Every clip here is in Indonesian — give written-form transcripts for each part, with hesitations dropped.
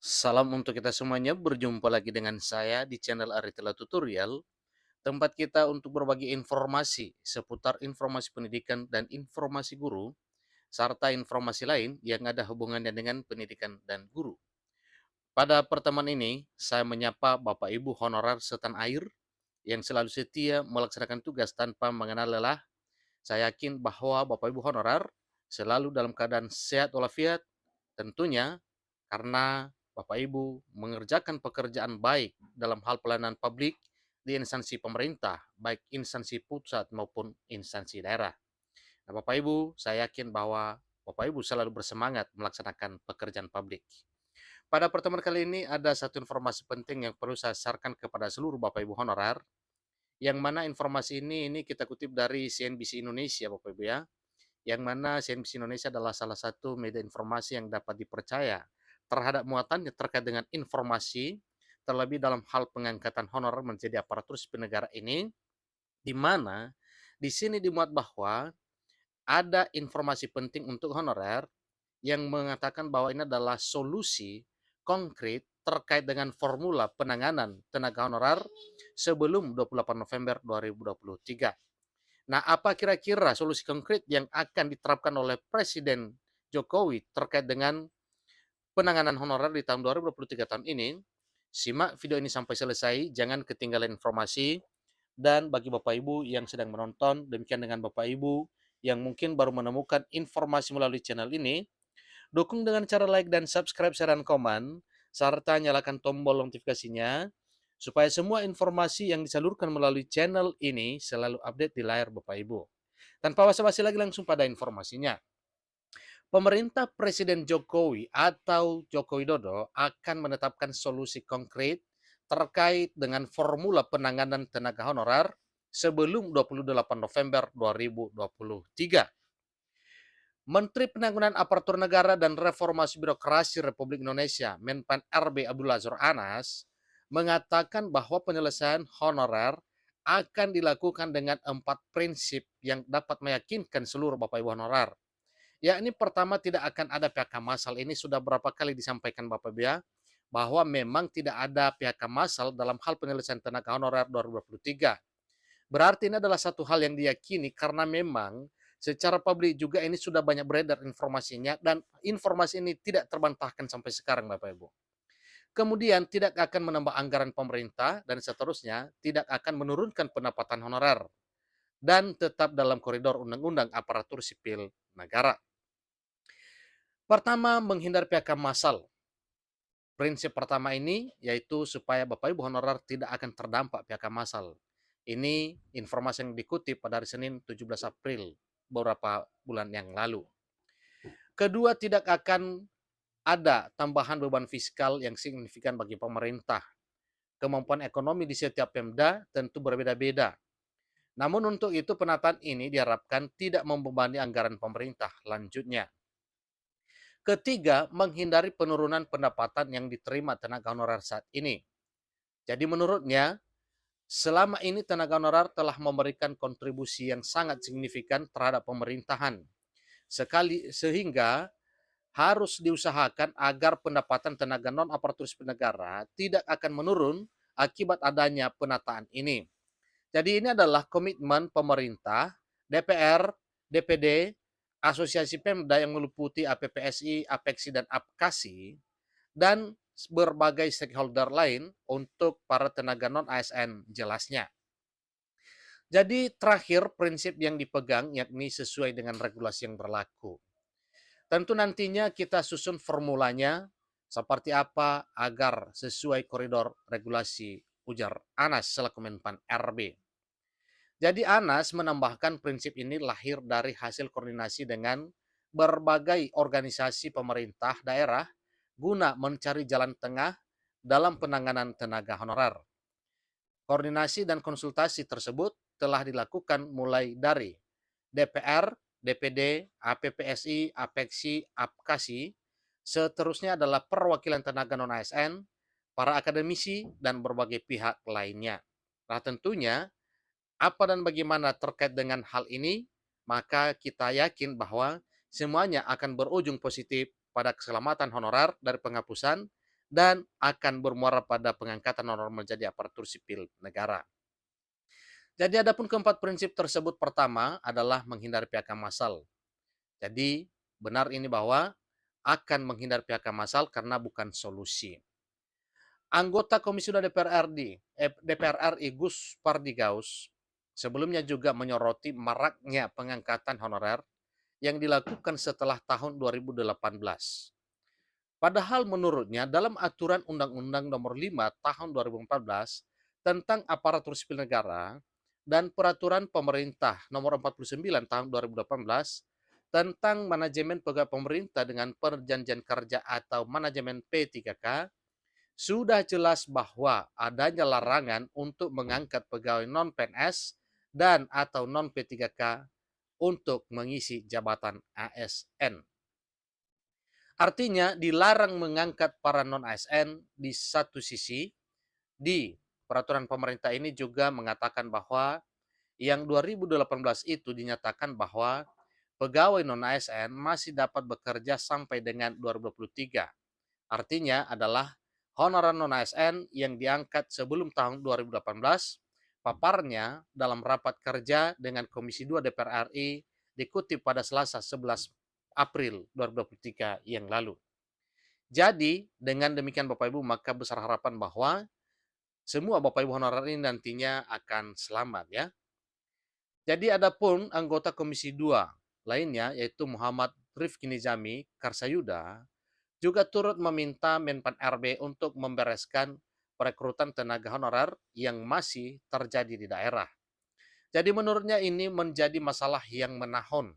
Salam untuk kita semuanya, berjumpa lagi dengan saya di channel Aritela Tutorial, tempat kita untuk berbagi informasi seputar informasi pendidikan dan informasi guru, serta informasi lain yang ada hubungannya dengan pendidikan dan guru. Pada pertemuan ini, saya menyapa Bapak Ibu honorer setan air yang selalu setia melaksanakan tugas tanpa mengenal lelah. Saya yakin bahwa Bapak Ibu honorer selalu dalam keadaan sehat walafiat, tentunya karena Bapak Ibu mengerjakan pekerjaan baik dalam hal pelayanan publik di instansi pemerintah, baik instansi pusat maupun instansi daerah. Nah, Bapak Ibu, saya yakin bahwa Bapak Ibu selalu bersemangat melaksanakan pekerjaan publik. Pada pertemuan kali ini ada satu informasi penting yang perlu saya sarankan kepada seluruh Bapak Ibu honorer, yang mana informasi ini kita kutip dari CNBC Indonesia, Bapak Ibu ya, yang mana CNBC Indonesia adalah salah satu media informasi yang dapat dipercaya terhadap muatannya terkait dengan informasi, terlebih dalam hal pengangkatan honorer menjadi aparatur sipil negara ini, di mana di sini dimuat bahwa ada informasi penting untuk honorer yang mengatakan bahwa ini adalah solusi konkret terkait dengan formula penanganan tenaga honorer sebelum 28 November 2023. Nah, apa kira-kira solusi konkret yang akan diterapkan oleh Presiden Jokowi terkait dengan penanganan honorer di tahun 2023 tahun ini? Simak video ini sampai selesai, jangan ketinggalan informasi. Dan bagi Bapak Ibu yang sedang menonton, demikian dengan Bapak Ibu yang mungkin baru menemukan informasi melalui channel ini, dukung dengan cara like dan subscribe, share, dan komen, serta nyalakan tombol notifikasinya, supaya semua informasi yang disalurkan melalui channel ini selalu update di layar Bapak Ibu. Tanpa basa-basi lagi langsung pada informasinya. Pemerintah Presiden Jokowi atau Joko Widodo akan menetapkan solusi konkret terkait dengan formula penanganan tenaga honorer sebelum 28 November 2023. Menteri Penanggulangan Aparatur Negara dan Reformasi Birokrasi Republik Indonesia, Menpan RB Abdullah Azwar Anas, mengatakan bahwa penyelesaian honorer akan dilakukan dengan 4 prinsip yang dapat meyakinkan seluruh Bapak Ibu honorer. Ya, ini pertama tidak akan ada PHK massal. Ini sudah berapa kali disampaikan Bapak Ibu ya, bahwa memang tidak ada PHK massal dalam hal penyelesaian tenaga honorer 2023. Berarti ini adalah satu hal yang diyakini karena memang secara publik juga ini sudah banyak beredar informasinya dan informasi ini tidak terbantahkan sampai sekarang Bapak Ibu. Kemudian tidak akan menambah anggaran pemerintah dan seterusnya, tidak akan menurunkan pendapatan honorer dan tetap dalam koridor undang-undang aparatur sipil negara. Pertama, menghindari PHK massal. Prinsip pertama ini yaitu supaya Bapak Ibu honorer tidak akan terdampak PHK massal. Ini informasi yang dikutip pada hari Senin 17 April beberapa bulan yang lalu. Kedua, tidak akan ada tambahan beban fiskal yang signifikan bagi pemerintah. Kemampuan ekonomi di setiap Pemda tentu berbeda-beda. Namun untuk itu penataan ini diharapkan tidak membebani anggaran pemerintah. Lanjutnya, ketiga, menghindari penurunan pendapatan yang diterima tenaga honorer saat ini. Jadi menurutnya, selama ini tenaga honorer telah memberikan kontribusi yang sangat signifikan terhadap pemerintahan. Sehingga harus diusahakan agar pendapatan tenaga non aparatur sipil negara tidak akan menurun akibat adanya penataan ini. Jadi ini adalah komitmen pemerintah, DPR, DPD, Asosiasi Pemda yang meliputi APPSI, APEKSI, dan APKASI, dan berbagai stakeholder lain untuk para tenaga non-ASN jelasnya. Jadi terakhir prinsip yang dipegang yakni sesuai dengan regulasi yang berlaku. Tentu nantinya kita susun formulanya seperti apa agar sesuai koridor regulasi, ujar Anas selaku Menpan RB. Jadi Anas menambahkan prinsip ini lahir dari hasil koordinasi dengan berbagai organisasi pemerintah daerah guna mencari jalan tengah dalam penanganan tenaga honorer. Koordinasi dan konsultasi tersebut telah dilakukan mulai dari DPR, DPD, APPSI, APEKSI, APKASI, seterusnya adalah perwakilan tenaga non-ASN, para akademisi, dan berbagai pihak lainnya. Nah tentunya apa dan bagaimana terkait dengan hal ini, maka kita yakin bahwa semuanya akan berujung positif pada keselamatan honorer dari penghapusan dan akan bermuara pada pengangkatan honorer menjadi aparatur sipil negara. Jadi adapun keempat prinsip tersebut pertama adalah menghindari PHK massal. Jadi benar ini bahwa akan menghindari PHK massal karena bukan solusi. Anggota Komisi 2 DPR RI Gus Pardigaus sebelumnya juga menyoroti maraknya pengangkatan honorer yang dilakukan setelah tahun 2018. Padahal menurutnya dalam aturan Undang-Undang Nomor 5 Tahun 2014 tentang aparatur sipil negara dan Peraturan Pemerintah Nomor 49 Tahun 2018 tentang manajemen pegawai pemerintah dengan perjanjian kerja atau manajemen P3K, sudah jelas bahwa adanya larangan untuk mengangkat pegawai non-PNS dan atau non-P3K untuk mengisi jabatan ASN. Artinya dilarang mengangkat para non-ASN di satu sisi. Di peraturan pemerintah ini juga mengatakan bahwa yang 2018 itu dinyatakan bahwa pegawai non-ASN masih dapat bekerja sampai dengan 2023. Artinya adalah honorer non-ASN yang diangkat sebelum tahun 2018, paparnya dalam rapat kerja dengan Komisi 2 DPR RI dikutip pada Selasa 11 April 2023 yang lalu. Jadi, dengan demikian Bapak Ibu, maka besar harapan bahwa semua Bapak Ibu honorer ini nantinya akan selamat ya. Jadi adapun anggota Komisi 2 lainnya yaitu Muhammad Rifki Nizami Karsayuda juga turut meminta Menpan RB untuk membereskan perekrutan tenaga honorer yang masih terjadi di daerah. Jadi menurutnya ini menjadi masalah yang menahun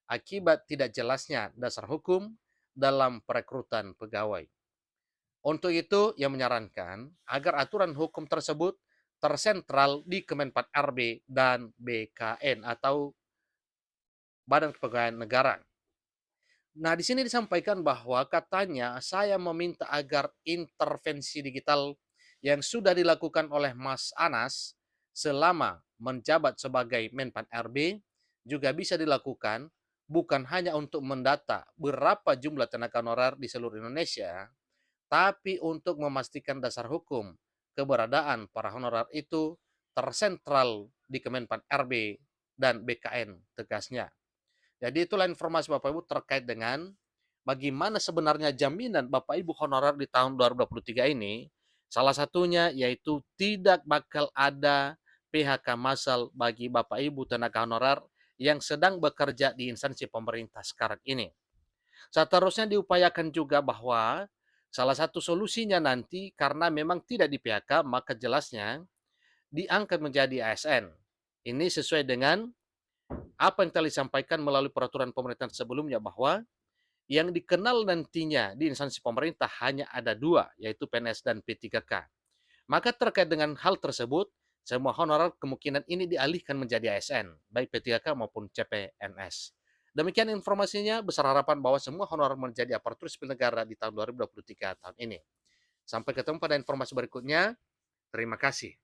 akibat tidak jelasnya dasar hukum dalam perekrutan pegawai. Untuk itu, ia menyarankan agar aturan hukum tersebut tersentral di Kemenpan RB dan BKN atau Badan Kepegawaian Negara. Nah, di sini disampaikan bahwa katanya saya meminta agar intervensi digital yang sudah dilakukan oleh Mas Anas selama menjabat sebagai Menpan RB juga bisa dilakukan bukan hanya untuk mendata berapa jumlah tenaga honorer di seluruh Indonesia, tapi untuk memastikan dasar hukum keberadaan para honorer itu tersentral di Kemenpan RB dan BKN tegasnya. Jadi itulah informasi Bapak Ibu terkait dengan bagaimana sebenarnya jaminan Bapak Ibu honorer di tahun 2023 ini. Salah satunya yaitu tidak bakal ada PHK massal bagi Bapak Ibu tenaga honorer yang sedang bekerja di instansi pemerintah sekarang ini. Seterusnya diupayakan juga bahwa salah satu solusinya nanti karena memang tidak di PHK maka jelasnya diangkat menjadi ASN. Ini sesuai dengan apa yang telah disampaikan melalui peraturan pemerintah sebelumnya bahwa yang dikenal nantinya di instansi pemerintah hanya ada dua, yaitu PNS dan P3K. Maka terkait dengan hal tersebut, semua honorer kemungkinan ini dialihkan menjadi ASN, baik P3K maupun CPNS. Demikian informasinya, besar harapan bahwa semua honorer menjadi aparatur sipil negara di tahun 2023 tahun ini. Sampai ketemu pada informasi berikutnya. Terima kasih.